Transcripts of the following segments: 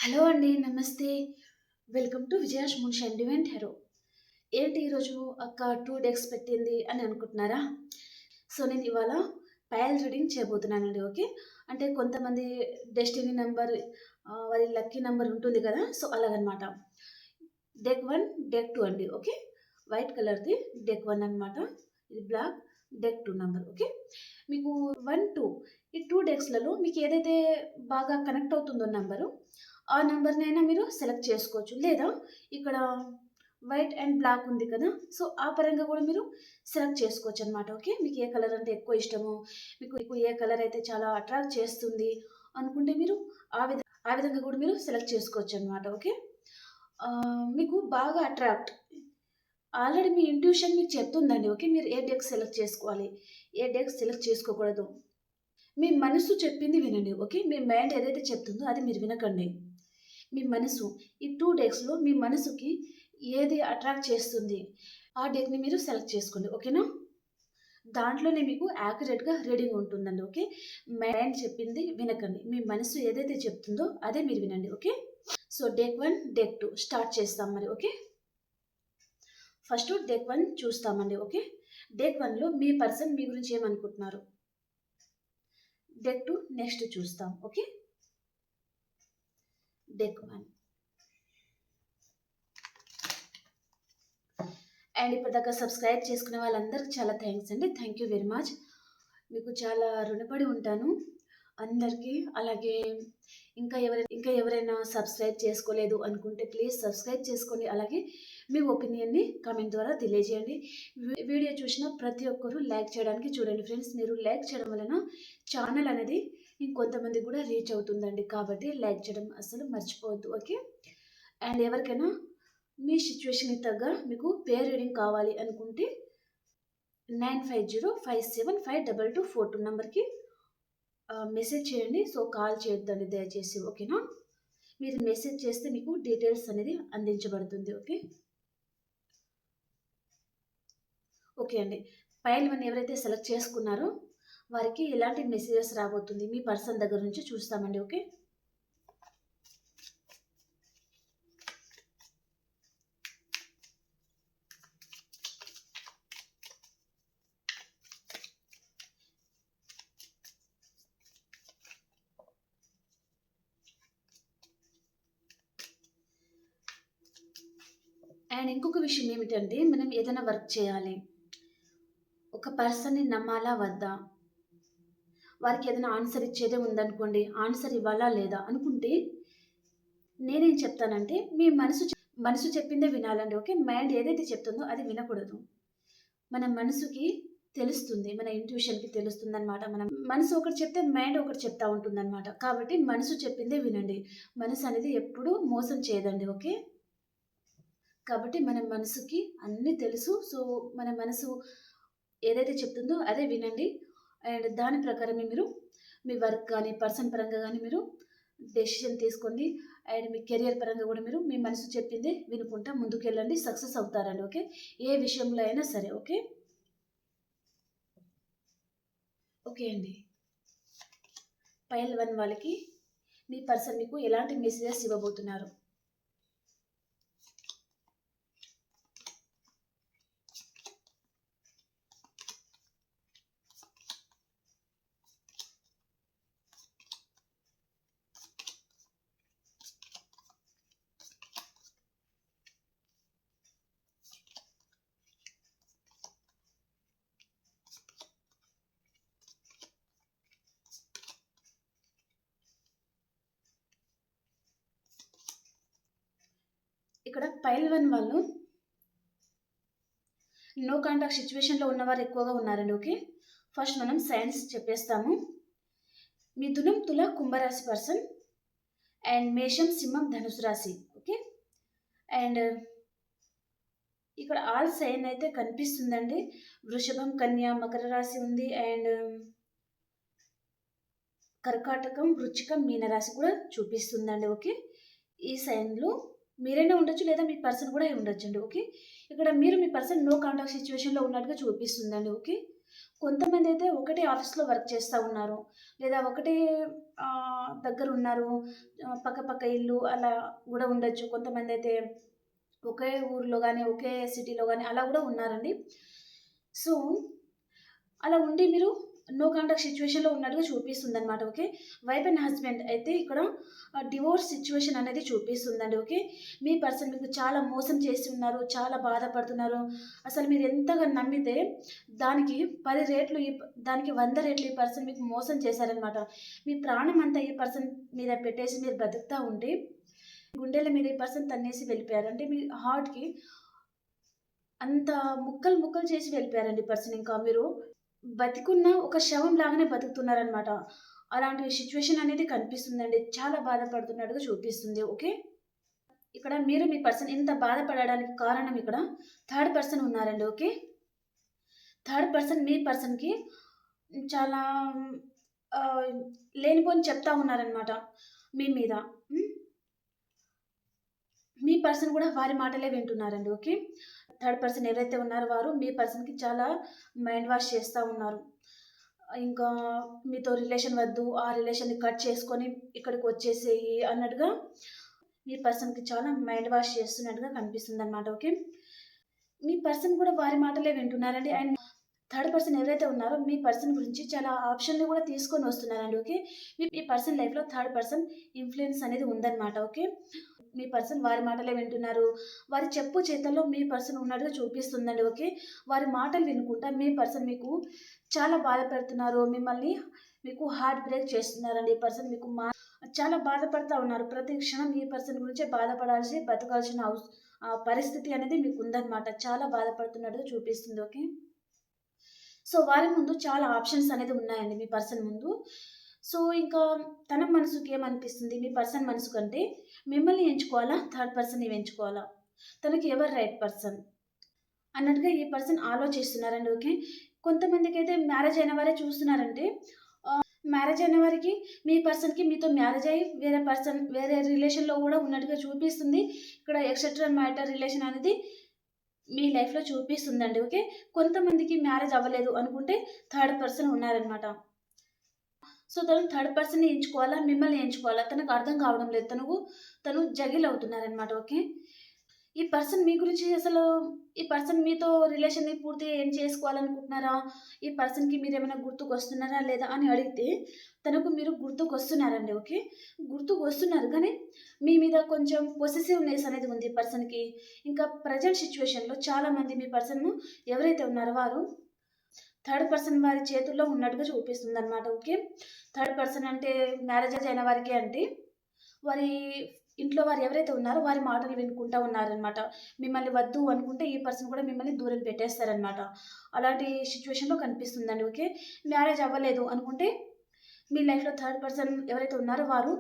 Hello అండి. నమస్తే. Welcome to విజయాష్ మున్షన్ డివెంట్ హెరో. ఏంటి ఈరోజు అక్క 2 డేస్ పెట్టింది అని అనుకుంటున్నారా? సో, నేను ఇవాళ పయల్ రీడింగ్ చేయబోతున్నానండి. ఓకే. అంటే కొంతమంది డెస్టినీ నంబర్ వారి లక్కీ నంబర్ ఉంటుంది కదా! సో, అలాగనమాట. డెక్ 1, డెక్ 2 అండి. ఓకే. వైట్ కలర్‌ది డెక్ 1 అనమాట. ఇది బ్లాక్ డెక్ 2 నంబర్. ఓకే. మీకు 1, 2 ఈ 2 డెక్స్‌లలో మీకు ఏదైతే బాగా కనెక్ట్ అవుతుందో నంబరు, ఆ నంబర్‌నైనా మీరు సెలెక్ట్ చేసుకోవచ్చు. లేదా ఇక్కడ వైట్ అండ్ బ్లాక్ ఉంది కదా! సో, ఆ పరంగా కూడా మీరు సెలెక్ట్ చేసుకోవచ్చనమాట. ఓకే. మీకు ఏ కలర్ అంటే ఎక్కువ ఇష్టమో, మీకు ఏ కలర్ అయితే చాలా అట్రాక్ట్ చేస్తుంది అనుకుంటే మీరు ఆ విధంగా కూడా మీరు సెలెక్ట్ చేసుకోవచ్చనమాట. ఓకే. మీకు బాగా ఆల్రెడీ మీ ఇంట్యూషన్ మీకు చెప్తుందండి. ఓకే. మీరు ఏ డెక్ సెలెక్ట్ చేసుకోవాలి, ఏ డెక్ సెలెక్ట్ చేసుకోకూడదు. మీ మనసు చెప్పింది వినండి. ఓకే. మీ మైండ్ ఏదైతే చెప్తుందో అది మీరు వినకండి. మీ మనసు ఈ 2 డేస్‌లో మీ మనసుకి ఏది అట్రాక్ట్ చేస్తుంది, ఆ డేట్‌ని మీరు సెలెక్ట్ చేసుకోండి. ఓకేనా? దాంట్లోనే మీకు యాక్యురేట్‌గా రీడింగ్ ఉంటుందండి. ఓకే. మైండ్ చెప్పింది వినకండి. మీ మనసు ఏదైతే చెప్తుందో అదే మీరు వినండి. Okay. So, deck 1, deck 2 start చేస్తాం మరి. ఓకే. ఫస్ట్ డేక్ 1 చూస్తామండి. ఓకే. డేక్ 1లో మీ పర్సన్ మీ గురించి ఏమనుకుంటున్నారు? డేక్ 2 నెక్స్ట్ చూస్తాం. ఓకే. డేక్ 1 అండ్ ఇప్పటిదాకా సబ్స్క్రైబ్ చేసుకునే వాళ్ళందరికి చాలా థ్యాంక్స్ అండి. Thank you very much. మీకు చాలా రుణపడి ఉంటాను అందరికీ. అలాగే ఇంకా ఎవరైనా సబ్స్క్రైబ్ చేసుకోలేదు అనుకుంటే ప్లీజ్ సబ్స్క్రైబ్ చేసుకోండి. అలాగే మీ ఒపీనియన్‌ని కామెంట్ ద్వారా తెలియజేయండి. వీడియో చూసిన ప్రతి ఒక్కరు లైక్ చేయడానికి చూడండి ఫ్రెండ్స్. మీరు లైక్ చేయడం వలన ఛానల్ అనేది ఇంకొంతమందికి కూడా రీచ్ అవుతుందండి. కాబట్టి లైక్ చేయడం అస్సలు మర్చిపోవద్దు. ఓకే. అండ్ ఎవరికైనా మీ సిట్యుయేషన్‌కి తగ్గ మీకు పేర్ రీడింగ్ కావాలి అనుకుంటే 9505752242 నంబర్‌కి మెసేజ్ చేయండి. సో, కాల్ చేయొద్దండి దయచేసి. ఓకేనా? మీరు మెసేజ్ చేస్తే మీకు డీటెయిల్స్ అనేది అందించబడుతుంది. ఓకే. ఓకే అండి. పైల్ 1 ఎవరైతే సెలెక్ట్ చేసుకున్నారో వారికి ఎలాంటి మెసేజెస్ రాబోతుంది మీ పర్సన్ దగ్గర నుంచి చూస్తామండి. ఓకే. అండ్ ఇంకొక విషయం ఏమిటంటే మనం ఏదైనా వర్క్ చేయాలి. ఒక పర్సన్‌ని నమ్మాలా వద్దా? వారికి ఏదైనా ఆన్సర్ ఇచ్చేదే ఉందనుకోండి. ఆన్సర్ ఇవ్వాలా లేదా అనుకుంటే నేనేం చెప్తానంటే మీ మనసు చెప్పిందే వినాలండి. ఓకే. మైండ్ ఏదైతే చెప్తుందో అది వినకూడదు. మన మనసుకి తెలుస్తుంది. మన ఇంట్యూషన్‌కి తెలుస్తుందనమాట. మనసు ఒకటి చెప్తే మైండ్ ఒకటి చెప్తా ఉంటుందనమాట. కాబట్టి మనసు చెప్పిందే వినండి. మనసు అనేది ఎప్పుడూ మోసం చేయదండి. ఓకే. కాబట్టి మన మనసుకి అన్నీ తెలుసు. సో, మన మనసు ఏదైతే చెప్తుందో అదే వినండి. అండ్ దాని ప్రకారమే మీరు మీ వర్క్ గానీ, పర్సన్ పరంగా గానీ మీరు డెసిషన్ తీసుకోండి. అండ్ మీ కెరియర్ పరంగా గూడా మీరు మీ మనసు చెప్పిందే వినుకుంటా ముందుకెళ్ళండి. సక్సెస్ అవుతారండి. ఓకే. ఏ విషయంలో అయినా సరే. ఓకే. ఓకే అండి. పైల్ 1 వాళ్ళకి మీ పర్సన్ మీకు ఎలాంటి మెసేజెస్ ఇవ్వబోతున్నారు? ఇక్కడ పైల్ 1 వాళ్ళు నో కాంటాక్ట్ సిట్యుయేషన్‌లో ఉన్నవారు ఎక్కువగా ఉన్నారండి. ఓకే. ఫస్ట్ మనం సైన్స్ చెప్పేస్తాము. మిథునం, తుల, కుంభరాశి పర్సన్ అండ్ మేషం, సింహం, ధనుసు రాశి. ఓకే. అండ్ ఇక్కడ ఆల్ సైన్ అయితే కనిపిస్తుందండి. వృషభం, కన్య, మకర రాశి ఉంది. అండ్ కర్కాటకం, వృచ్చికం, మీనరాశి కూడా చూపిస్తుందండి. ఓకే. ఈ సైన్‌లో మీరైనా ఉండొచ్చు లేదా మీ పర్సన్ కూడా అయి ఉండొచ్చండి. ఓకే. ఇక్కడ మీరు మీ పర్సన్ నో కాంటాక్ట్ సిట్యుయేషన్‌లో ఉన్నట్టుగా చూపిస్తుందండి. ఓకే. కొంతమందైతే ఒకటే ఆఫీస్‌లో వర్క్ చేస్తా ఉన్నారు. లేదా ఒకటే దగ్గర ఉన్నారు. పక్క పక్క ఇల్లు అలా కూడా ఉండొచ్చు. కొంతమందైతే ఒకే ఊర్లో గాని, ఒకే సిటీలో గాని అలా గూడా ఉన్నారండి. సో, అలా ఉండి మీరు నో కాంటాక్ట్ సిట్యుయేషన్‌లో ఉన్నట్టుగా చూపిస్తుందనమాట. ఓకే. వైఫ్ అండ్ హస్బెండ్ అయితే ఇక్కడ డివోర్స్ సిట్యుయేషన్ అనేది చూపిస్తుందండి. ఓకే. మీ పర్సన్ మీకు చాలా మోసం చేసి ఉన్నారు. చాలా బాధపడుతున్నారు. అసలు మీరు ఎంతగా నమ్మితే దానికి 10 రెట్లు దానికి 100 రెట్లు ఈ పర్సన్ మీకు మోసం చేశారనమాట. మీ ప్రాణం అంతా ఈ పర్సన్ మీద పెట్టేసి మీరు బతుకుతా ఉంటే గుండెల మీద ఈ పర్సన్ తన్నేసి వెళ్ళిపోయారు. అంటే మీ హార్ట్‌కి అంత ముక్కలు ముక్కలు చేసి వెళ్ళిపోయారండి పర్సన్. ఇంకా మీరు బతికున్న ఒక శవం లాగానే బతుకుతున్నారనమాట. అలాంటి సిట్యుయేషన్ అనేది కనిపిస్తుందండి. చాలా బాధపడుతున్నట్టుగా చూపిస్తుంది. ఓకే. ఇక్కడ మీరు మీ పర్సన్ ఇంత బాధపడడానికి కారణం ఇక్కడ థర్డ్ పర్సన్ ఉన్నారండి. ఓకే. థర్డ్ పర్సన్ మీ పర్సన్‌కి చాలా ఆహ్, లేనిపోని చెప్తా ఉన్నారనమాట మీ మీద. హ్మ్. మీ పర్సన్ కూడా వారి మాటలే వింటున్నారండి. ఓకే. థర్డ్ పర్సన్ ఎవరైతే ఉన్నారో వారు మీ పర్సన్‌కి చాలా మైండ్ వాష్ చేస్తా ఉన్నారు. ఇంకా మీతో రిలేషన్ వద్దు, ఆ రిలేషన్‌ని కట్ చేసుకొని ఇక్కడికొచ్చేసేయి అన్నట్టుగా మీ పర్సన్‌కి చాలా మైండ్ వాష్ చేస్తున్నట్టుగా కనిపిస్తుందనమాట. ఓకే. మీ పర్సన్ కూడా వారి మాటలే వింటున్నారండి. అండ్ థర్డ్ పర్సన్ ఎవరైతే ఉన్నారో మీ పర్సన్ గురించి చాలా ఆప్షన్‌లు కూడా తీసుకొని వస్తున్నారండి. ఓకే. మీ పర్సన్ లైఫ్‌లో థర్డ్ పర్సన్ ఇన్‌ఫ్లూయెన్స్ అనేది ఉందన్నమాట. ఓకే. మీ పర్సన్ వారి మాటలే వింటున్నారు. వారి చెప్పు చేతల్లో మీ పర్సన్ ఉన్నట్టుగా చూపిస్తుందండి. ఓకే. వారి మాటలు వినుకుంటా మీ పర్సన్ మీకు చాలా బాధపెడుతున్నారు. మీకు హార్ట్ బ్రేక్ చేస్తున్నారండి. ఈ పర్సన్ మీకు చాలా బాధపడతా ఉన్నారు. ప్రతి క్షణం ఈ పర్సన్ గురించే బాధపడాల్సి, బతకాల్సిన పరిస్థితి అనేది మీకుందనమాట. చాలా బాధపడుతున్నట్టుగా చూపిస్తుంది. ఓకే. సో, వారి ముందు చాలా ఆప్షన్స్ అనేది ఉన్నాయండి మీ పర్సన్ ముందు. సో, ఇంకా తన మనసుకి ఏమనిపిస్తుంది, మీ పర్సన్ మనసు కంటే మిమ్మల్ని ఎంచుకోవాలా? థర్డ్ పర్సన్‌ని ఎంచుకోవాలా? తనకి ఎవరు రైట్ పర్సన్? అన్నట్టుగా ఈ పర్సన్ ఆలోచిస్తున్నారండి. ఓకే. కొంతమందికైతే మ్యారేజ్ అయిన వారే చూస్తున్నారంటే మ్యారేజ్ అయిన వారికి మీ పర్సన్‌కి మీతో మ్యారేజ్ అయ్యి వేరే రిలేషన్‌లో గూడా ఉన్నట్టుగా చూపిస్తుంది. ఇక్కడ ఎక్సెట్రా మ్యాటర్ రిలేషన్ అనేది మీ లైఫ్‌లో చూపిస్తుందండి. ఓకే. కొంతమందికి మ్యారేజ్ అవ్వలేదు అనుకుంటే థర్డ్ పర్సన్ ఉన్నారనమాట. సో, తను థర్డ్ పర్సన్‌ని ఎంచుకోవాలా? మిమ్మల్ని ఎంచుకోవాలా? తనకు అర్థం కావడం లేదు. తను జగిల్ అవుతున్నారనమాట. ఓకే. ఈ పర్సన్ మీతో రిలేషన్‌ని పూర్తిగా ఎండ్ చేసుకోవాలనుకుంటున్నారా? ఈ పర్సన్‌కి మీరేమైనా గుర్తుకొస్తున్నారా లేదా అని అడిగితే, తనకు మీరు గుర్తుకొస్తున్నారండి. ఓకే. గుర్తుకొస్తున్నారు కానీ, మీ మీద కొంచెం పొసెసివ్‌నెస్ అనేది ఉంది ఈ పర్సన్‌కి. ఇంకా ప్రెజెంట్ సిట్యుయేషన్‌లో చాలామంది మీ పర్సన్‌ను ఎవరైతే ఉన్నారో వారు థర్డ్ పర్సన్ వారి చేతుల్లో ఉన్నట్టుగా చూపిస్తుందనమాట. ఓకే. థర్డ్ పర్సన్ అంటే మ్యారేజ్ అయిన వారికే అండి. వారి ఇంట్లో వారు ఎవరైతే ఉన్నారో వారి మాటలు వినుకుంటా ఉన్నారనమాట. మిమ్మల్ని వద్దు అనుకుంటే ఈ పర్సన్ కూడా మిమ్మల్ని దూరం పెట్టేస్తారనమాట. అలాంటి సిట్యుయేషన్‌లో కనిపిస్తుందండి. ఓకే. మ్యారేజ్ అవ్వలేదు అనుకుంటే మీ లైఫ్‌లో థర్డ్ పర్సన్ ఎవరైతే ఉన్నారో వారు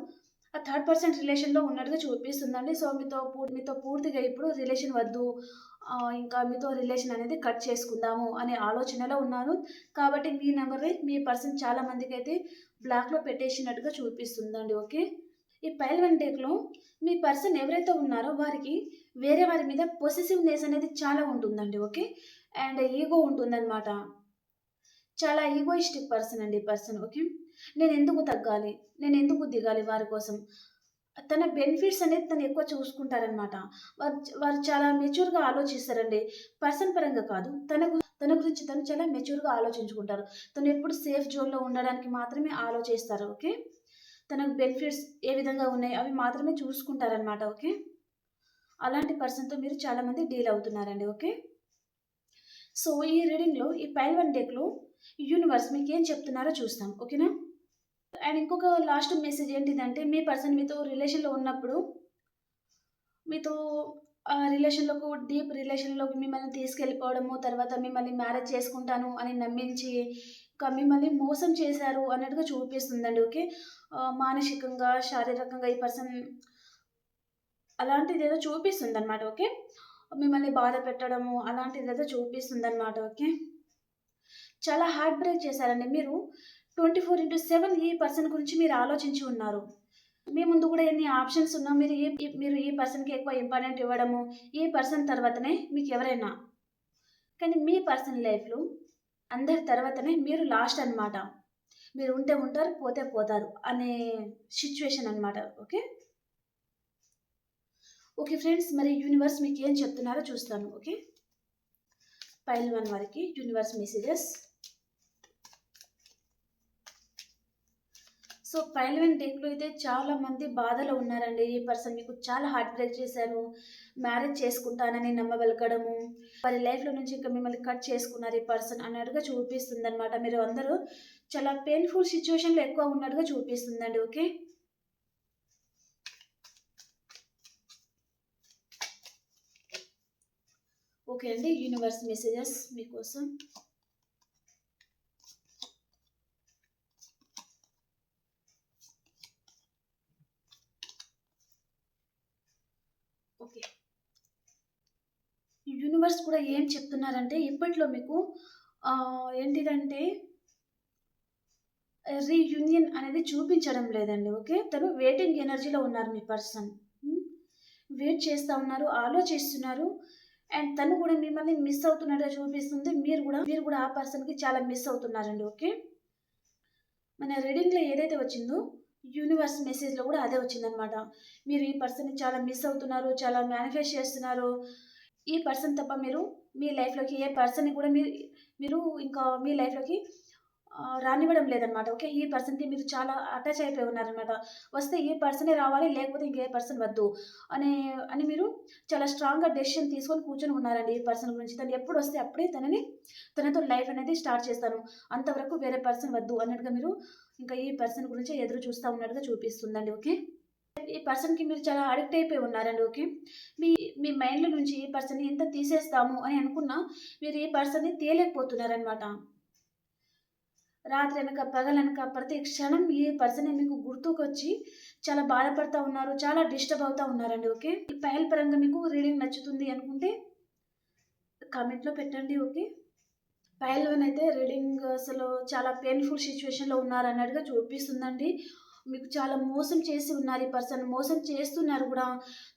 ఆ థర్డ్ పర్సన్ రిలేషన్‌లో ఉన్నట్టుగా చూపిస్తుందండి. సో, మీతో పూర్తిగా ఇప్పుడు రిలేషన్ వద్దు. ఇంకా మీతో రిలేషన్ అనేది కట్ చేసుకుందాము అనే ఆలోచనలో ఉన్నారు. కాబట్టి మీ నంబర్‌ని మీ పర్సన్ చాలా మందికైతే బ్లాక్‌లో పెట్టేసినట్టుగా చూపిస్తుందండి. ఓకే. ఈ పైల్ వన్ డేక్‌లో మీ పర్సన్ ఎవరైతే ఉన్నారో వారికి వేరే వారి మీద పొసెసివ్‌నెస్ అనేది చాలా ఉంటుందండి. ఓకే. అండ్ ఈగో ఉంటుందనమాట. చాలా ఈగోయిస్టిక్ పర్సన్ అండి ఈ పర్సన్. ఓకే. నేనెందుకు తగ్గాలి? నేనెందుకు దిగాలి వారి కోసం? తన బెనిఫిట్స్ అనేది తను ఎక్కువ చూసుకుంటారనమాట. వారు చాలా మెచ్యూర్‌గా ఆలోచిస్తారండి. పర్సన్ పరంగా కాదు. తన గురించి తను చాలా మెచ్యూర్‌గా ఆలోచించుకుంటారు. తను ఎప్పుడు సేఫ్ జోన్‌లో ఉండడానికి మాత్రమే ఆలోచిస్తారు. ఓకే. తనకు బెనిఫిట్స్ ఏ విధంగా ఉన్నాయి అవి మాత్రమే చూసుకుంటారనమాట. ఓకే. అలాంటి పర్సన్‌తో మీరు చాలామంది డీల్ అవుతున్నారండి. ఓకే. సో, ఈ రీడింగ్‌లో ఈ పైల్ వన్ డెక్‌లో యూనివర్స్ మీకేం చెప్తున్నారో చూస్తాం. ఓకేనా? అండ్ ఇంకొక లాస్ట్ మెసేజ్ ఏంటిదంటే మీ పర్సన్ మీతో రిలేషన్‌లో ఉన్నప్పుడు మీతో డీప్ రిలేషన్‌లోకి మిమ్మల్ని తీసుకెళ్ళిపోవడము, తర్వాత మిమ్మల్ని మ్యారేజ్ చేసుకుంటాను అని నమ్మించి, ఇంకా మిమ్మల్ని మోసం చేశారు అన్నట్టుగా చూపిస్తుందండి. ఓకే. మానసికంగా, శారీరకంగా ఈ పర్సన్ అలాంటిదేదో చూపిస్తుందనమాట. ఓకే. మిమ్మల్ని బాధ పెట్టడము అలాంటిదేదో చూపిస్తుందనమాట. ఓకే. చాలా హార్ట్ బ్రేక్ చేశారండి. మీరు 24/7 ఈ పర్సన్ గురించి మీరు ఆలోచించి ఉన్నారు. మీ ముందు కూడా ఎన్ని ఆప్షన్స్ ఉన్నా మీరు ఈ పర్సన్‌కి ఎక్కువ ఇంపార్టెంట్ ఇవ్వడము, ఈ పర్సన్ తర్వాతనే మీకెవరైనా. కానీ మీ పర్సనల్ లైఫ్‌లో అందరి తర్వాతనే మీరు లాస్ట్ అనమాట. మీరు ఉంటే ఉంటారు, పోతే పోతారు అనే సిచ్యువేషన్ అనమాట. ఓకే. ఓకే ఫ్రెండ్స్, మరి యూనివర్స్ మీకు ఏం చెప్తున్నారో చూస్తాను. ఓకే, పైల్ 1 వారికి యూనివర్స్ మెసేజెస్. సో పైల్ 1 డేక్లో అయితే చాలా మంది బాధలో ఉన్నారండి. ఈ పర్సన్ మీకు చాలా హార్ట్ బ్రేక్ చేశారు. మ్యారేజ్ చేసుకుంటానని నమ్మబలకడము, వారి లైఫ్లో నుంచి ఇంకా మిమ్మల్ని కట్ చేసుకున్నారు ఈ పర్సన్ అన్నట్టుగా చూపిస్తుంది అనమాట. మీరు అందరూ చాలా పెయిన్ఫుల్ సిచ్యువేషన్లో ఎక్కువ ఉన్నట్టుగా చూపిస్తుందండి. ఓకే. ఓకే అండి, యూనివర్స్ మెసేజెస్ మీకోసం. ఓకే, యూనివర్స్ కూడా ఏం చెప్తున్నారంటే ఇప్పట్లో మీకు ఏంటిదంటే రీయూనియన్ అనేది చూపించడం లేదండి. ఓకే, తను వెయిటింగ్ ఎనర్జీలో ఉన్నారు మీ పర్సన్. వెయిట్ చేస్తూ ఉన్నారు, ఆలోచిస్తున్నారు. అండ్ తను కూడా మిమ్మల్ని మిస్ అవుతున్నట్టుగా చూపిస్తుంది. మీరు కూడా ఆ పర్సన్కి చాలా మిస్ అవుతున్నారండి. ఓకే, మన రీడింగ్లో ఏదైతే వచ్చిందో యూనివర్స్ మెసేజ్లో కూడా అదే వచ్చిందనమాట. మీరు ఈ పర్సన్ని చాలా మిస్ అవుతున్నారు, చాలా మేనిఫెస్ట్ చేస్తున్నారు. ఈ పర్సన్ తప్ప మీరు మీ లైఫ్లోకి ఏ పర్సన్ని కూడా మీరు ఇంకా మీ లైఫ్లోకి రానివ్వడం లేదనమాట. ఓకే, ఈ పర్సన్కి మీరు చాలా అటాచ్ అయిపోయి ఉన్నారనమాట. వస్తే ఈ పర్సనే రావాలి, లేకపోతే ఇంకే పర్సన్ వద్దు అని మీరు చాలా స్ట్రాంగ్గా డెసిషన్ తీసుకొని కూర్చొని ఉన్నారండి ఈ పర్సన్ గురించి. తను ఎప్పుడు వస్తే అప్పుడే తనతో లైఫ్ అనేది స్టార్ట్ చేస్తాను, అంతవరకు వేరే పర్సన్ వద్దు అన్నట్టుగా మీరు ఇంకా ఈ పర్సన్ గురించి ఎదురు చూస్తూ ఉన్నట్టుగా చూపిస్తుందండి. ఓకే, ఈ పర్సన్కి మీరు చాలా అడిక్ట్ అయిపోయి ఉన్నారండి. ఓకే, మీ మీ మైండ్లో నుంచి ఈ పర్సన్ని ఎంత తీసేస్తాము అని అనుకున్నా మీరు ఈ పర్సన్ని తేలేకపోతున్నారనమాట. రాత్రి అనక పగలనక ప్రతి క్షణం ఈ పర్సన్ మీకు గుర్తుకొచ్చి చాలా బాధపడతా ఉన్నారు, చాలా డిస్టర్బ్ అవుతా ఉన్నారండి. ఓకే, ఈ పైల్ పరంగా మీకు రీడింగ్ నచ్చుతుంది అనుకుంటే కామెంట్లో పెట్టండి. ఓకే, పైల్ 1 అయితే రీడింగ్ అసలు చాలా పెయిన్ఫుల్ సిచ్యువేషన్లో ఉన్నారు అన్నట్టుగా చూపిస్తుందండి. మీకు చాలా మోసం చేసి ఉన్నారు ఈ పర్సన్, మోసం చేస్తున్నారు కూడా.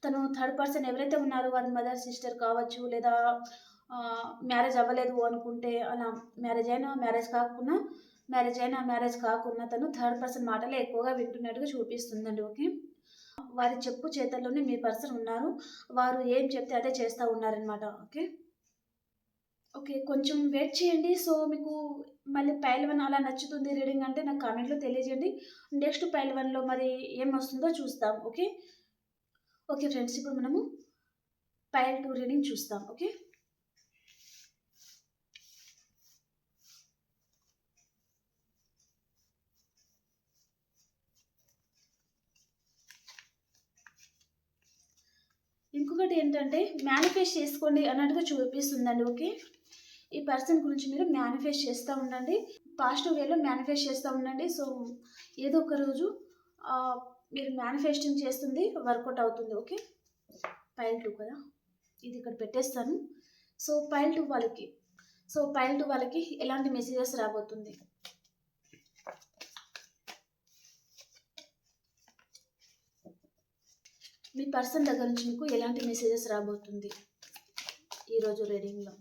తను థర్డ్ పర్సన్ ఎవరైతే ఉన్నారో వారి మదర్ సిస్టర్ కావచ్చు, లేదా మ్యారేజ్ అవ్వలేదు అనుకుంటే అలా, మ్యారేజ్ కాకున్నా తను థర్డ్ పర్సన్ మాటలే ఎక్కువగా వింటున్నట్టుగా చూపిస్తుందండి. ఓకే, వారి చెప్పు చేతల్లోనే మీ పర్సన్ ఉన్నారు, వారు ఏం చెప్తే అదే చేస్తూ ఉన్నారనమాట. ఓకే. ఓకే, కొంచెం వెయిట్ చేయండి. సో మీకు మళ్ళీ పైల్ 1 అలా నచ్చుతుంది రీడింగ్ అంటే నాకు కామెంట్లో తెలియజేయండి. నెక్స్ట్ పైల్ 1లో మరి ఏం వస్తుందో చూస్తాం. ఓకే. ఓకే ఫ్రెండ్స్, ఇప్పుడు మనము పైల్ 2 రీడింగ్ చూస్తాం. ఓకే. ఇంకొకటి ఏంటంటే మేనిఫెస్ట్ చేసుకోండి అన్నట్టుగా చూపిస్తుందండి. ఓకే, ఈ పర్సన్ గురించి మీరు మేనిఫెస్ట్ చేస్తూ ఉండండి, పాజిటివ్ వేలో మేనిఫెస్ట్ చేస్తూ ఉండండి. సో ఏదో ఒక రోజు మీరు మేనిఫెస్టింగ్ చేస్తుంది వర్కౌట్ అవుతుంది. ఓకే, పైల్ 2 కదా, ఇది ఇక్కడ పెట్టేస్తాను. సో పైల్ 2 వాళ్ళకి ఎలాంటి మెసేజెస్ రాబోతుంది? మీ పర్సన్ దగ్గర నుంచి మీకు ఎలాంటి మెసేజెస్ రాబోతుంది ఈరోజు రీడింగ్లో?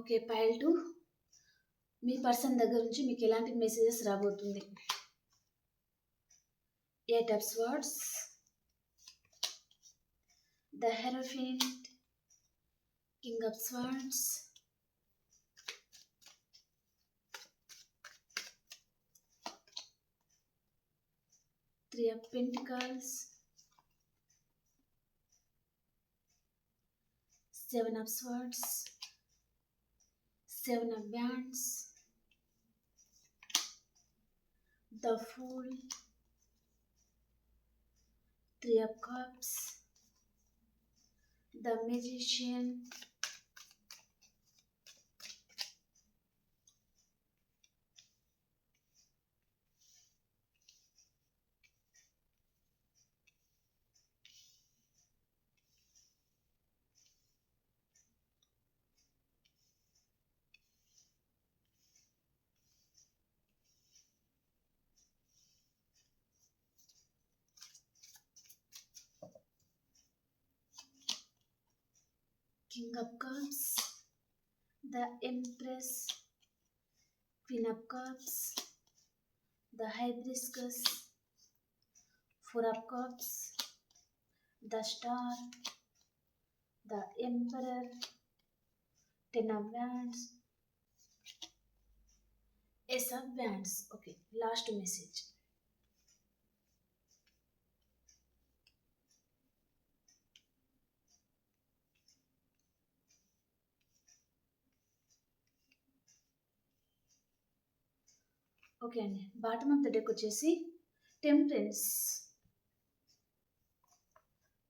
ఓకే, పైల్ 2 మీ పర్సన్ దగ్గర నుంచి మీకు ఎలాంటి మెసేజెస్ రాబోతుంది? 8 of Swords, the Hierophant, King of Swords, Three of Pentacles, 7 of Swords, 7 of Wands, the Fool, 3 of Cups, the Magician, King of Cups, the Empress, Queen of Cups, the Hibiscus, Four of Cups, the Star, the Emperor, Ten of Wands, Ace of Wands. Okay, last message. Okay అండి, bottom of the deck వచ్చేసి temperance.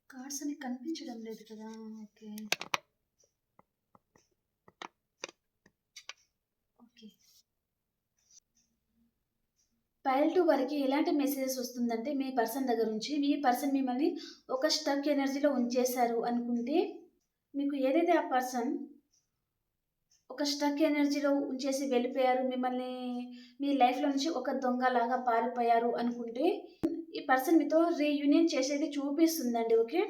Cards అని కనిపించడం లేదు కదా. Okay okay pile 2 వరకు ఎలాంటి messages వస్తుందంటే, మీ person దగ్గర నుంచి మీ పర్సన్ మిమ్మల్ని ఒక స్టక్ ఎనర్జీలో ఉంచేశారు అనుకుంటే, మీకు ఏదైతే ఆ పర్సన్ ఒక స్టక్ ఎనర్జీలో ఉంచేసి వెళ్ళిపోయారు, మిమ్మల్ని మీ లైఫ్లో నుంచి ఒక దొంగలాగా పారిపోయారు అనుకుంటే, ఈ పర్సన్ మీతో రీయూనియన్ చేసేది చూపిస్తుందండి. ఓకే,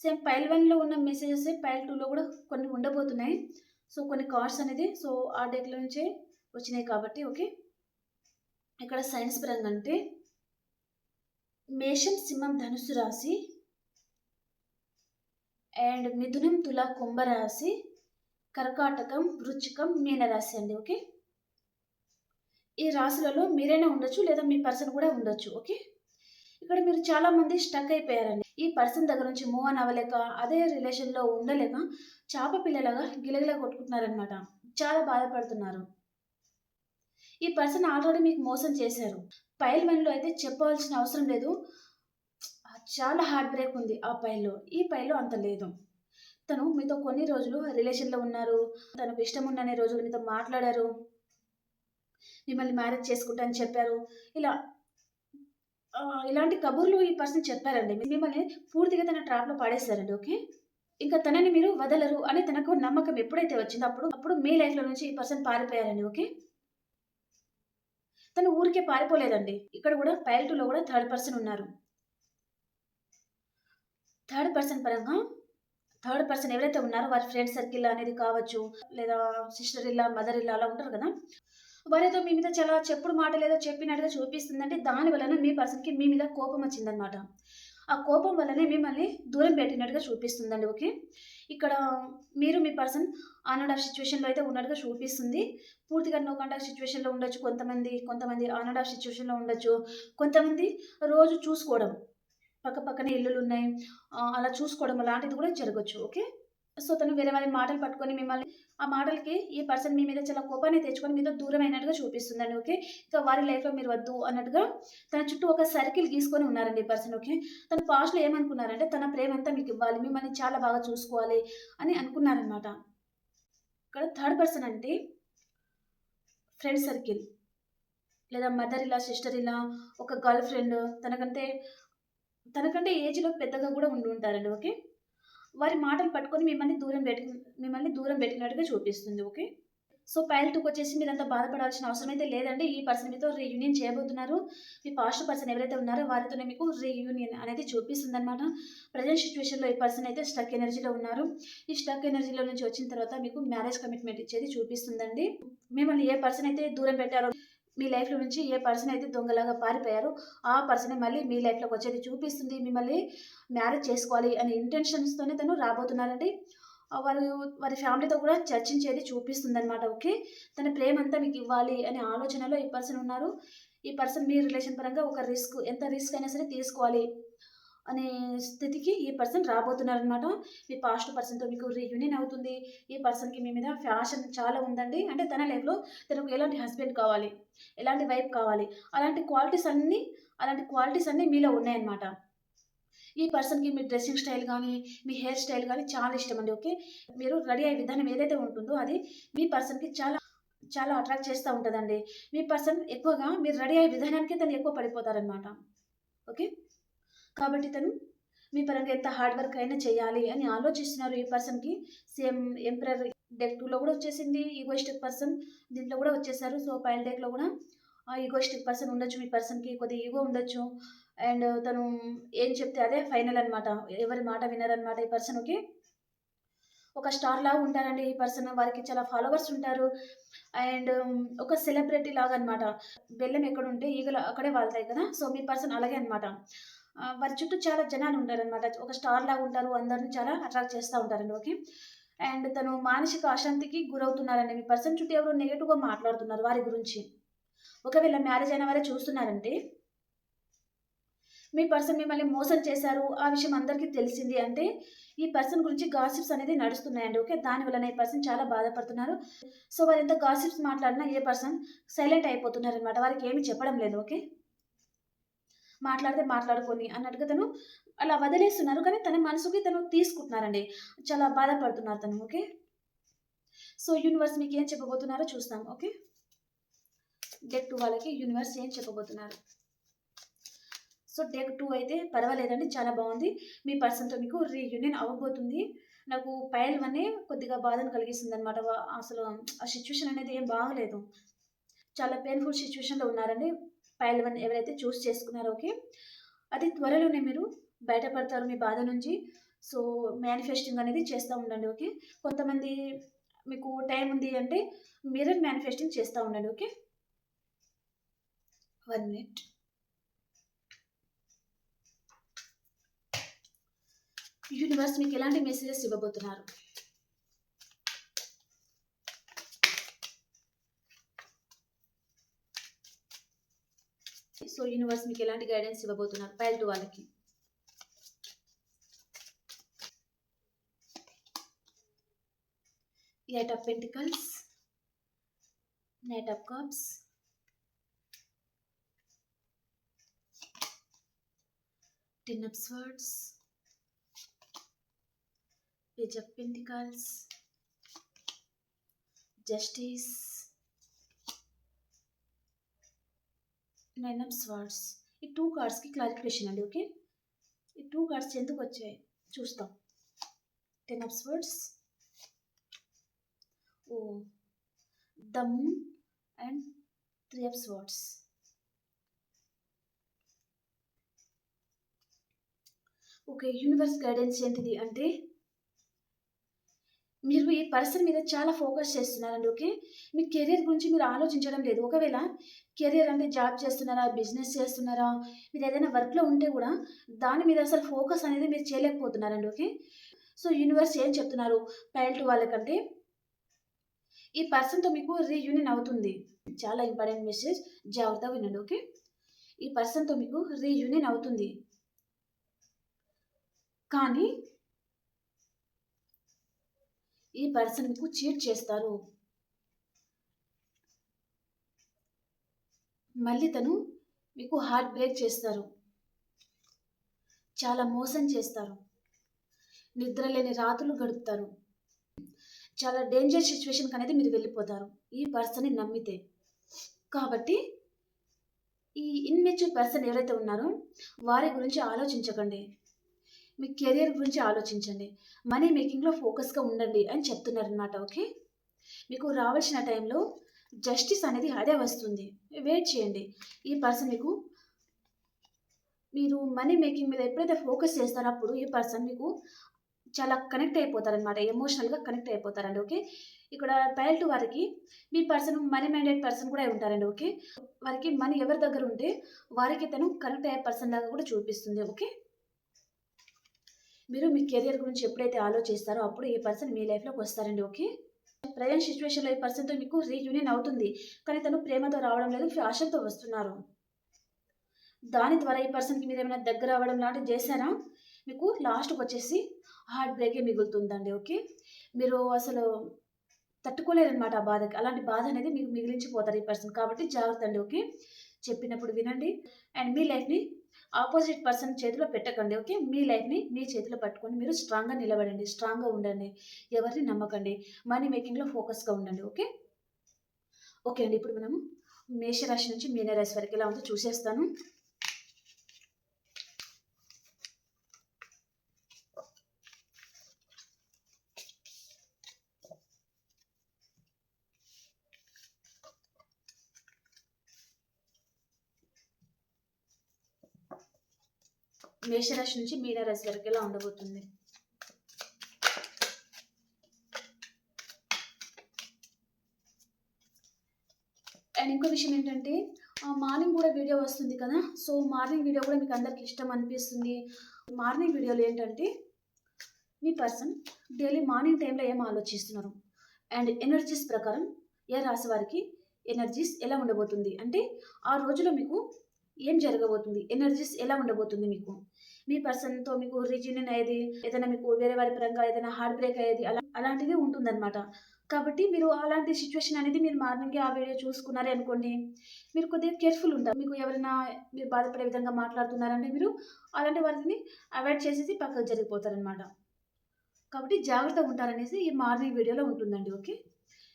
సేమ్ పైల్ 1లో ఉన్న మెసేజెస్ పైల్ 2లో కూడా కొన్ని ఉండబోతున్నాయి. సో కొన్ని కార్డ్స్ అనేది సో ఆ డెక్ల నుంచే వచ్చినాయి కాబట్టి. ఓకే, ఇక్కడ సైన్స్ పరంగా అంటే మేషం, సింహం, ధనుసు రాశి అండ్ మిథునం, తుల, కుంభరాశి, కర్కాటకం, వృచ్చికం, మీనరాశి అండి. ఓకే, ఈ రాశులలో మీరైనా ఉండొచ్చు లేదా మీ పర్సన్ కూడా ఉండొచ్చు. ఓకే, ఇక్కడ మీరు చాలా మంది స్టక్ అయిపోయారండి. ఈ పర్సన్ దగ్గర నుంచి మూవ్ ఆన్ అవ్వలేక, అదే రిలేషన్లో ఉండలేక చాప పిల్లలుగా గిలగిలా కొట్టుకుంటున్నారనమాట. చాలా బాధపడుతున్నారు. ఈ పర్సన్ ఆల్రెడీ మీకు మోసం చేశారు. పైల్ 1లో అయితే చెప్పవలసిన అవసరం లేదు, చాలా హార్ట్ బ్రేక్ ఉంది ఆ పైల్లో. ఈ పైల్లో అంత లేదు. తను మీతో కొన్ని రోజులు రిలేషన్లో ఉన్నారు, తనకు ఇష్టం ఉన్నన్ని రోజులు మీతో మాట్లాడారు, మిమ్మల్ని మ్యారేజ్ చేసుకుంటా అని చెప్పారు. ఇలాంటి కబుర్లు ఈ పర్సన్ చెప్పారండి. మిమ్మల్ని పూర్తిగా తన ట్రాప్లో పాడేశారండి. ఓకే, ఇంకా తనని మీరు వదలరు అని తనకు నమ్మకం ఎప్పుడైతే వచ్చిందో అప్పుడు మీ లైఫ్లో నుంచి ఈ పర్సన్ పారిపోయారండి. ఓకే, తను ఊరికే పారిపోలేదండి. ఇక్కడ కూడా పైల్ 2లో కూడా థర్డ్ పర్సన్ ఉన్నారు. థర్డ్ పర్సన్ పరంగా థర్డ్ పర్సన్ ఎవరైతే ఉన్నారో వారి ఫ్రెండ్ సర్కిల్ అనేది కావచ్చు, లేదా సిస్టర్ ఇల్లా, మదర్ ఇల్లా అలా ఉంటారు కదా, వారితో మీ మీద చాలా చెప్పుడు మాటలు ఏదో చెప్పినట్టుగా చూపిస్తుందంటే, దాని వలన మీ పర్సన్కి మీ మీద కోపం వచ్చిందనమాట. ఆ కోపం వల్లనే మిమ్మల్ని దూరం పెట్టినట్టుగా చూపిస్తుందండి. ఓకే, ఇక్కడ మీరు మీ పర్సన్ ఆన్ అండ్ ఆఫ్ సిచ్యువేషన్లో అయితే ఉన్నట్టుగా చూపిస్తుంది. పూర్తిగా నో కాంటాక్ట్ సిచ్యువేషన్లో ఉండొచ్చు కొంతమంది ఆన్ అండ్ ఆఫ్ సిచ్యువేషన్లో ఉండొచ్చు. కొంతమంది రోజు చూసుకోవడం, పక్క పక్కనే ఇల్లులు ఉన్నాయి, అలా చూసుకోవడం అలాంటిది కూడా జరగచ్చు. ఓకే, సో తను వేరే వారి మాటలు పట్టుకొని మిమ్మల్ని, ఆ మాటలకి ఈ పర్సన్ మీ మీద చాలా కోపాన్ని తెచ్చుకొని మీతో దూరం అయినట్టుగా చూపిస్తుందండి. ఓకే, సో వారి లైఫ్లో మీరు వద్దు అన్నట్టుగా తన చుట్టూ ఒక సర్కిల్ గీసుకొని ఉన్నారండి ఈ పర్సన్. ఓకే, తన పాస్ట్లో ఏమనుకున్నారంటే, తన ప్రేమ అంతా మీకు ఇవ్వాలి, మిమ్మల్ని చాలా బాగా చూసుకోవాలి అని అనుకున్నారనమాట. ఇక్కడ థర్డ్ పర్సన్ అంటే ఫ్రెండ్ సర్కిల్, లేదా మదర్ ఇలా, సిస్టర్ ఇలా, ఒక గర్ల్ ఫ్రెండ్, తనకంటే ఏజ్లో పెద్దగా కూడా ఉండి ఉంటారండి. ఓకే, వారి మాటలు పట్టుకొని మిమ్మల్ని దూరం పెట్టినట్టుగా చూపిస్తుంది. ఓకే, సో పైల్ 2కి వచ్చేసి మీరంతా బాధపడాల్సిన అవసరం అయితే లేదండి. ఈ పర్సన్ మీతో రీయూనియన్ చేయబోతున్నారు. మీ పాస్ట్ పర్సన్ ఎవరైతే ఉన్నారో వారితోనే మీకు రీయూనియన్ అనేది చూపిస్తుంది అనమాట. ప్రజెంట్ సిచ్యువేషన్లో ఈ పర్సన్ అయితే స్టక్ ఎనర్జీలో ఉన్నారు. ఈ స్టక్ ఎనర్జీలో నుంచి వచ్చిన తర్వాత మీకు మ్యారేజ్ కమిట్మెంట్ ఇచ్చేది చూపిస్తుందండి. మిమ్మల్ని ఏ పర్సన్ అయితే దూరం పెట్టారో, మీ లైఫ్లో నుంచి ఏ పర్సన్ అయితే దొంగలాగా పారిపోయారో ఆ పర్సనే మళ్ళీ మీ లైఫ్లోకి వచ్చేది చూపిస్తుంది. మిమ్మల్ని మ్యారేజ్ చేసుకోవాలి అనే ఇంటెన్షన్స్తోనే తను రాబోతున్నారండి. వారి ఫ్యామిలీతో కూడా చర్చించేది చూపిస్తుంది అనమాట. ఓకే, తన ప్రేమ అంతా మీకు ఇవ్వాలి అనే ఆలోచనలో ఈ పర్సన్ ఉన్నారు. ఈ పర్సన్ మీ రిలేషన్ పరంగా ఒక ఎంత రిస్క్ అయినా సరే తీసుకోవాలి అనే స్థితికి ఈ పర్సన్ రాబోతున్నారనమాట. మీ పాస్ట్ పర్సన్తో మీకు రీయూనియన్ అవుతుంది. ఈ పర్సన్కి మీ మీద ఫ్యాషన్ చాలా ఉందండి. అంటే తన లైఫ్లో తనకు ఎలాంటి హస్బెండ్ కావాలి, ఎలాంటి వైఫ్ కావాలి, అలాంటి క్వాలిటీస్ అన్నీ మీలో ఉన్నాయన్నమాట. ఈ పర్సన్కి మీ డ్రెస్సింగ్ స్టైల్ కానీ, మీ హెయిర్ స్టైల్ కానీ చాలా ఇష్టం అండి. ఓకే, మీరు రెడీ అయ్యే విధానం ఏదైతే ఉంటుందో అది మీ పర్సన్కి చాలా చాలా అట్రాక్ట్ చేస్తూ ఉంటుందండి. మీ పర్సన్ ఎక్కువగా మీరు రెడీ అయ్యే విధానానికి తను ఎక్కువ పడిపోతారనమాట. ఓకే, కాబట్టి తను మీ పరంగా ఎంత హార్డ్ వర్క్ అయినా చేయాలి అని ఆలోచిస్తున్నారు ఈ పర్సన్కి. సేమ్ ఎంపరర్ డెక్ 2లో కూడా వచ్చేసింది ఈగోయిస్టిక్ పర్సన్, దీంట్లో కూడా వచ్చేసారు. సో పైల్ డెక్లో కూడా ఈగోయిస్టిక్ పర్సన్ ఉండొచ్చు, మీ పర్సన్కి కొద్దిగా ఈగో ఉండొచ్చు. అండ్ తను ఏం చెప్తే అదే ఫైనల్ అనమాట, ఎవరి మాట వినరనమాట ఈ పర్సన్. ఓకే, ఒక స్టార్ లాగా ఉంటారండి ఈ పర్సన్. వారికి చాలా ఫాలోవర్స్ ఉంటారు. అండ్ ఒక సెలబ్రిటీ లాగా అనమాట. బెల్లం ఎక్కడుంటే ఈగలు అక్కడే వాళ్తాయి కదా! సో, మీ పర్సన్ అలాగే అనమాట. వారి చుట్టూ చాలా జనాలు ఉంటారనమాట. ఒక స్టార్ లాగా ఉంటారు. అందరిని చాలా అట్రాక్ట్ చేస్తా ఉంటారండి. ఓకే. అండ్ తను మానసిక అశాంతికి గురవుతున్నారండి. మీ పర్సన్ చుట్టూ ఎవరో నెగెటివ్‌గా మాట్లాడుతున్నారు వారి గురించి. ఒకవేళ మ్యారేజ్ అయిన వారే చూస్తున్నారంటే మీ పర్సన్ మిమ్మల్ని మోసం చేశారు. ఆ విషయం అందరికీ తెలిసింది అంటే, ఈ పర్సన్ గురించి గాసిప్స్ అనేది నడుస్తున్నాయండి. ఓకే. దాని వలన ఈ పర్సన్ చాలా బాధపడుతున్నారు. సో, వారెంత గాసిప్స్ మాట్లాడినా ఏ పర్సన్ సైలెంట్ అయిపోతున్నారనమాట. వారికి ఏమి చెప్పడం లేదు. ఓకే. మాట్లాడితే మాట్లాడుకొని అన్నట్టుగా తను అలా వదిలేస్తున్నారు. కానీ తన మనసుకి తను తీసుకుంటున్నారండి. చాలా బాధపడుతున్నారు తను. ఓకే. సో, యూనివర్స్ మీకేం చెప్పబోతున్నారో చూస్తాం. ఓకే. డెక్ 2 వాళ్ళకి యూనివర్స్ ఏం చెప్పబోతున్నారు. సో, డెక్ 2 అయితే పర్వాలేదండి. చాలా బాగుంది. మీ పర్సన్‌తో మీకు రీయూనియన్ అవ్వబోతుంది. నాకు పైల్ 1 కొద్దిగా బాధను కలిగిస్తుందనమాట. అసలు ఆ సిట్యుయేషన్ అనేది ఏం బాగలేదు. చాలా పెయిన్‌ఫుల్ సిట్యుయేషన్‌లో ఉన్నారండి. పైల్ 1 ఎవరైతే చూస్ చేసుకున్నారో ఓకే. అది త్వరలోనే మీరు బయటపడతారు మీ బాధ నుంచి. సో, మేనిఫెస్టింగ్ అనేది చేస్తా ఉండండి. ఓకే. కొంతమంది మీకు టైం ఉంది అంటే మిర్రర్ మేనిఫెస్టింగ్ చేస్తా ఉండండి. ఓకే. 1 మినిట్. యూనివర్స్ మీకు ఎలాంటి మెసేజెస్ ఇవ్వబోతున్నారు. సో, యూనివర్స్ మీకు ఎలాంటి గైడెన్స్ ఇవ్వబోతున్నారు పైల్ 2 వాళ్ళకి. Eight of pentacles, knight of cups, ten of swords, page of pentacles, justice, nine of swords. ఈ 2 కార్డ్స్‌కి క్లారిఫికేషన్ అండి. ఓకే. ఈ 2 కార్డ్స్ ఎందుకు వచ్చాయి చూస్తాం. Ten of swords, the moon and 3 of swords. Okay. Universe guidance ఏంటిది అంటే, మీరు ఈ పర్సన్ మీద చాలా ఫోకస్ చేస్తున్నారండి. ఓకే. మీ కెరియర్ గురించి మీరు ఆలోచించడం లేదు. ఒకవేళ కెరియర్ అంటే జాబ్ చేస్తున్నారా, బిజినెస్ చేస్తున్నారా, మీరు ఏదైనా వర్క్‌లో ఉంటే కూడా దాని మీద అసలు ఫోకస్ అనేది మీరు చేయలేకపోతున్నారండి. ఓకే. సో, యూనివర్స్ ఏం చెప్తున్నారు పైల్ 2 వాళ్ళకంటే, ఈ పర్సన్‌తో మీకు రీయూనియన్ అవుతుంది. చాలా ఇంపార్టెంట్ మెసేజ్. జాగ్రత్తగా వినండి. ఓకే. ఈ పర్సన్‌తో మీకు రీయూనియన్ అవుతుంది. కానీ ఈ పర్సన్ మీకు చీట్ చేస్తారు. మళ్ళీ తను మీకు హార్ట్ బ్రేక్ చేస్తారు. చాలా మోసం చేస్తారు. నిద్రలేని రాత్రులు గడుపుతారు. చాలా డేంజర్ సిట్యుయేషన్‌కి అనేది మీరు వెళ్ళిపోతారు ఈ పర్సన్‌ని నమ్మితే. కాబట్టి ఈ ఇన్‌మెచ్యూర్ పర్సన్ ఎవరైతే ఉన్నారో వారి గురించి ఆలోచించకండి. మీ కెరియర్ గురించి ఆలోచించండి. మనీ మేకింగ్‌లో ఫోకస్‌గా ఉండండి అని చెప్తున్నారనమాట. ఓకే. మీకు రావాల్సిన టైంలో జస్టిస్ అనేది అదే వస్తుంది. వెయిట్ చేయండి. ఈ పర్సన్ మీరు మనీ మేకింగ్ మీద ఎప్పుడైతే ఫోకస్ చేస్తారో అప్పుడు ఈ పర్సన్ మీకు చాలా కనెక్ట్ అయిపోతారనమాట. ఎమోషనల్‌గా కనెక్ట్ అయిపోతారండి. ఓకే. ఇక్కడ పైల్ 2 వారికి మీ పర్సన్ మనీ మైండెడ్ పర్సన్ కూడా అయి ఉంటారండి. ఓకే. వారికి మనీ ఎవరి దగ్గర ఉంటే వారికి తను కనెక్ట్ అయ్యే పర్సన్ లాగా కూడా చూపిస్తుంది. ఓకే. మీరు మీ కెరియర్ గురించి ఎప్పుడైతే ఆలోచిస్తారో అప్పుడు ఈ పర్సన్ మీ లైఫ్‌లోకి వస్తారండి. ఓకే. ప్రెజెంట్ సిట్యుయేషన్‌లో ఈ పర్సన్‌తో మీకు రీయూనియన్ అవుతుంది. కానీ తను ప్రేమతో రావడం లేదు. ఫ్యాషన్‌తో వస్తున్నారు. దాని ద్వారా ఈ పర్సన్‌కి మీరేమైనా దగ్గర అవ్వడం లాంటివి చేశారా? మీకు లాస్ట్‌కొచ్చేసి హార్ట్ బ్రేకే మిగులుతుందండి. ఓకే. మీరు అసలు తట్టుకోలేరనమాట ఆ బాధకి. అలాంటి బాధ అనేది మీకు మిగిలించిపోతారు ఈ పర్సన్. కాబట్టి జాగ్రత్త అండి. ఓకే. చెప్పినప్పుడు వినండి. అండ్ మీ లైఫ్‌ని ఆపోజిట్ పర్సన్ చేతిలో పెట్టకండి. ఓకే. మీ లైఫ్‌ని మీ చేతిలో పట్టుకొని మీరు స్ట్రాంగ్‌గా నిలబడండి. స్ట్రాంగ్‌గా ఉండండి. ఎవరిని నమ్మకండి. మనీ మేకింగ్‌లో ఫోకస్‌గా ఉండండి. ఓకే. ఓకే అండి. ఇప్పుడు మనము మేషరాశి నుంచి మీన రాశి వరకు ఎలా ఉందో చూసేస్తాను. మేషరాశి నుంచి మీన రాశి వరకు ఎలా ఉండబోతుంది. అండ్ ఇంకో విషయం ఏంటంటే మార్నింగ్ కూడా వీడియో వస్తుంది కదా, సో మార్నింగ్ వీడియో కూడా మీకు అందరికి ఇష్టం అనిపిస్తుంది. మార్నింగ్ వీడియోలో ఏంటంటే మీ పర్సన్ డైలీ మార్నింగ్ టైంలో ఏం ఆలోచిస్తున్నారు అండ్ ఎనర్జీస్ ప్రకారం ఏ రాశి వారికి ఎనర్జీస్ ఎలా ఉండబోతుంది అంటే ఆ రోజులో మీకు ఏం జరగబోతుంది, ఎనర్జీస్ ఎలా ఉండబోతుంది మీకు, మీ పర్సన్తో మీకు రీయూనియన్ అయ్యేది, ఏదైనా మీకు వేరే వారి పరంగా ఏదైనా హార్ట్ బ్రేక్ అయ్యేది అలాంటిది ఉంటుందన్నమాట. కాబట్టి మీరు అలాంటి సిచ్యువేషన్ అనేది మీరు మార్నింగే ఆ వీడియో చూసుకున్నారే అనుకోండి, మీరు కొద్దిగా కేర్ఫుల్ ఉంటారు. మీకు ఎవరైనా మీరు బాధపడే విధంగా మాట్లాడుతున్నారంటే మీరు అలాంటి వారిని అవాయిడ్ చేసేసి పక్కకు జరిగిపోతారనమాట. కాబట్టి జాగ్రత్తగా ఉంటారనేసి ఈ మార్నింగ్ వీడియోలో ఉంటుందండి. ఓకే,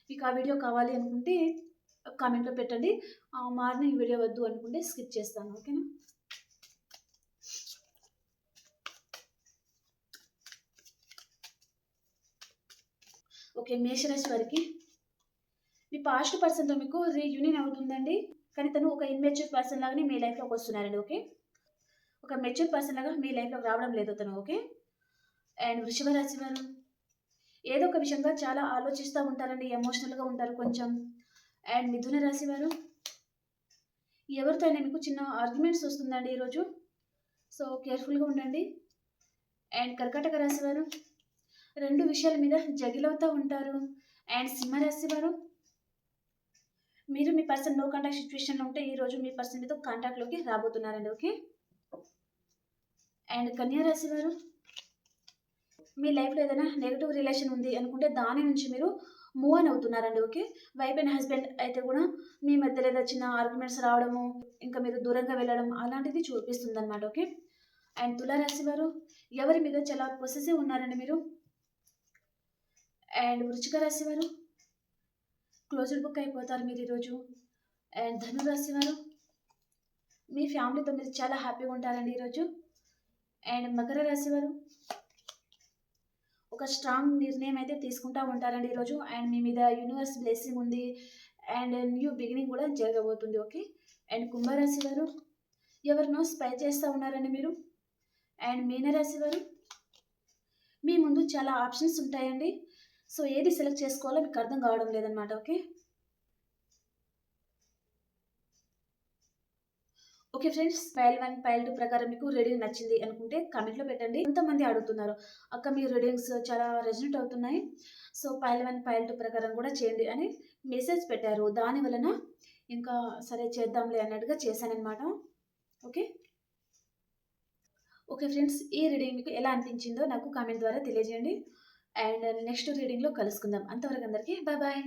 మీకు ఆ వీడియో కావాలి అనుకుంటే కామెంట్లో పెట్టండి. మార్నింగ్ వీడియో వద్దు అనుకుంటే స్కిప్ చేస్తాను. ఓకేనా? ఓకే, మేషరాశి వారికి మీ పాస్ట్ పర్సన్తో మీకు రీయూనియన్ అవుతుందండి. కానీ తను ఒక ఇన్మెచ్యూర్ పర్సన్ లాగానే మీ లైఫ్లోకి వస్తున్నారండి. ఓకే, ఒక మెచ్యూర్ పర్సన్ లాగా మీ లైఫ్లోకి రావడం లేదు తను. ఓకే, అండ్ వృషభ రాశి వారు ఏదో ఒక విషయంగా చాలా ఆలోచిస్తూ ఉంటారండి, ఎమోషనల్గా ఉంటారు కొంచెం. అండ్ మిథున రాశి వారు ఎవరితో అయినా మీకు చిన్న ఆర్గ్యుమెంట్స్ వస్తుందండి ఈరోజు, సో కేర్ఫుల్గా ఉండండి. అండ్ కర్కాటక రాశి వారు రెండు విషయాల మీద జగిలవుతూ ఉంటారు. అండ్ సింహరాశి వారు మీరు మీ పర్సన్ నో కాంటాక్ట్ సిచ్యువేషన్లో ఉంటే ఈరోజు మీ పర్సన్ మీతో కాంటాక్ట్లోకి రాబోతున్నారండి. ఓకే, అండ్ కన్యా రాశి వారు మీ లైఫ్లో ఏదైనా నెగిటివ్ రిలేషన్ ఉంది అనుకుంటే దాని నుంచి మీరు మూవ్ ఆన్ అవుతున్నారండి. ఓకే, వైఫ్ అండ్ హస్బెండ్ అయితే కూడా మీ మధ్యలో ఏదో చిన్న ఆర్గ్యుమెంట్స్ రావడము, ఇంకా మీరు దూరంగా వెళ్ళడం అలాంటిది చూపిస్తుంది అనమాట. ఓకే, అండ్ తులారాశి వారు ఎవరి మీద చాలా పొసెసివ్ ఉన్నారండి మీరు. అండ్ వృశ్చిక రాశి వారు క్లోజ్డ్ బుక్ అయిపోతారు మీరు ఈరోజు. అండ్ ధనురాశి వారు మీ ఫ్యామిలీతో మీరు చాలా హ్యాపీగా ఉంటారండి ఈరోజు. అండ్ మకర రాశి వారు ఒక స్ట్రాంగ్ నిర్ణయం అయితే తీసుకుంటూ ఉంటారండి ఈరోజు. అండ్ మీ మీద యూనివర్స్ బ్లెస్సింగ్ ఉంది అండ్ న్యూ బిగినింగ్ కూడా జరగబోతుంది. ఓకే, అండ్ కుంభరాశి వారు ఎవరినో స్పై చేస్తూ ఉన్నారండి మీరు. అండ్ మీనరాశి వారు మీ ముందు చాలా ఆప్షన్స్ ఉంటాయండి, సో ఏది సెలెక్ట్ చేసుకోవాలో మీకు అర్థం కావడం లేదనమాట. Okay, okay friends, pile 1 pile 2 ప్రకారం మీకు రీడింగ్ నచ్చింది అనుకుంటే కామెంట్లో పెట్టండి. కొంతమంది అడుగుతున్నారు అక్క మీ రీడింగ్స్ చాలా రెజనెట్ అవుతున్నాయి, సో పైల్ 1 పైల్ 2 ప్రకారం కూడా చేయండి అని మెసేజ్ పెట్టారు. దాని వలన ఇంకా సరే చేద్దాంలే అన్నట్టుగా చేశానమాట. ఓకే, ఓకే ఫ్రెండ్స్, ఈ రీడింగ్ మీకు ఎలా అనిపించిందో నాకు కామెంట్ ద్వారా తెలియజేయండి. అండ్ నెక్స్ట్ రీడింగ్లో కలుసుకుందాం. అంతవరకు అందరికీ బాయ్ బాయ్.